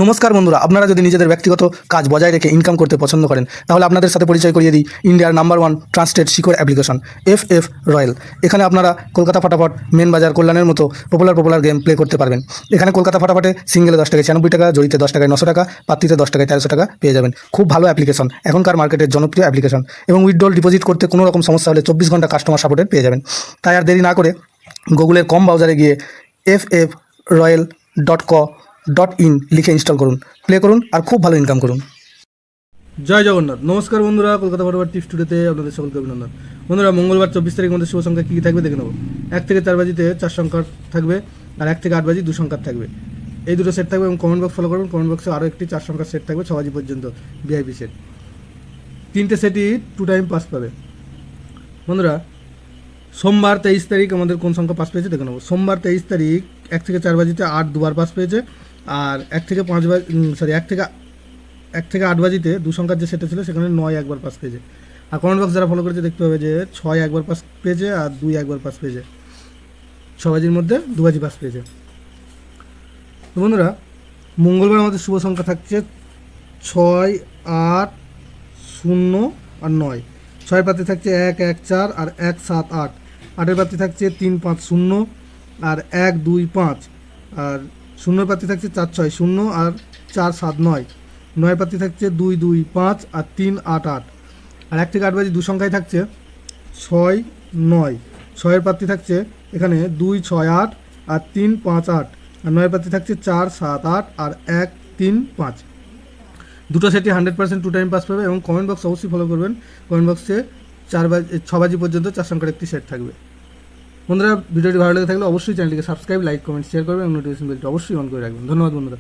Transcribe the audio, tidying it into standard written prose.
নমস্কার বন্ধুরা, আপনারা যদি নিজেদের ব্যক্তিগত কাজ বজায় রেখে ইনকাম করতে পছন্দ করেন তাহলে আপনাদের সাথে পরিচয় করিয়ে দিই ইন্ডিয়ার number 1 trusted secure application FF royal. এখানে আপনারা কলকাতা ফাটাফাট, মেন বাজার, কল্যাণের মতো পপুলার গেম প্লে করতে পারবেন। এখানে কলকাতা ফাটাফাটে সিঙ্গেলে 10 টাকায় 96 টাকা, জড়িতে 10 টাকায় 900 টাকা, পাত্রিতে 10 টাকায় 1300 টাকা পেয়ে যাবেন। খুব ভালো অ্যাপ্লিকেশন, এখনকার মার্কেটের জনপ্রিয় অ্যাপ্লিকেশন এবং উইথড্রল ডিপোজিট করতে কোনো রকম সমস্যা হলে 24 ঘন্টা কাস্টমার সাপোর্টের পেয়ে যাবেন। তাই আর দেরি না করে গুগলের কম ব্রাউজারে গিয়ে ffroyal.co.in লিখে ইনস্টল করুন, প্লে করুন আর খুব ভালো ইনকাম করুন। জয় জগন্নাথ। নমস্কার বন্ধুরা, কলকাতা ফাটাফাট টিপস টুডেতে আপনাদের সকলকে অভিনন্দন। বন্ধুরা, মঙ্গলবার 24 তারিখ মধ্যে শুভ সংখ্যা কী কী থাকবে দেখে নেব। 1 থেকে 4 বাজিতে 4 সংখ্যার থাকবে আর 1 থেকে 8 বাজি 2 সংখ্যার থাকবে। এই দুটো সেট থাকবে এবং কমেন্ট বক্স ফলো করবেন। কমেন্ট বক্সে আরও একটি 4 সংখ্যার সেট থাকবে 6 বাজি পর্যন্ত VIP সেট। 3টে সেটই 2 টাইম পাস পাবে। বন্ধুরা, সোমবার 23 তারিখ আমাদের কোন সংখ্যা পাস পেয়েছে দেখে নেব। সোমবার 23 তারিখ 1 থেকে 4 বাজিতে 8 দুবার পাস পেয়েছে আর 1 থেকে 8 বাজিতে 2 সংখ্যার যে সেটটা ছিল সেখানে 9 একবার পাস পেয়েছে। আর কমেন্ট বক্স যারা ফলো করেছে দেখতে হবে যে 6 একবার পাস পেয়েছে আর 2 একবার পাস পেয়েছে। 6 বাজির মধ্যে 2 বাজি পাস পেয়েছে। তো বন্ধুরা, মঙ্গলবার আমাদের শুভ সংখ্যা থাকছে 6, 8, 0 আর 9। 6 পাত্রে থাকছে 1, 1, 4 আর 1, 7, 8। 8 পাত্রে থাকছে 3, 5, 0 আর 1, 2, 5 আর 0 পাত্রে থাকছে 4, 6, 0 আর 4, 7, 9। 9 পাত্রে থাকছে 2, 2, 5 আর 3, 8, 8। আর 1 থেকে 8 বাজি 2 সংখ্যায় থাকছে 6, 9। 6 পাত্রে থাকছে এখানে 2, 6, 8 আর 3, 5, 8 আর 9 পাত্রে থাকছে 4, 7, 8 আর 1, 3, 5। দুটো সেটই 100% 2 টাইম পাস পাবে এবং কমেন্ট বক্স অবশ্যই ফলো করবেন। কমেন্ট বক্সে 6 বাজি পর্যন্ত 4 সংখ্যার একটি সেট থাকবে। বন্ধুরা, ভিডিওটি ভালো লেগে থাকলে অবশ্যই চ্যানেলটিকে সাবস্ক্রাইব, লাইক, কমেন্ট, শেয়ার করবেন এবং নোটিফিকেশন বেলটি অবশ্যই অন করে রাখবেন। ধন্যবাদ বন্ধুরা।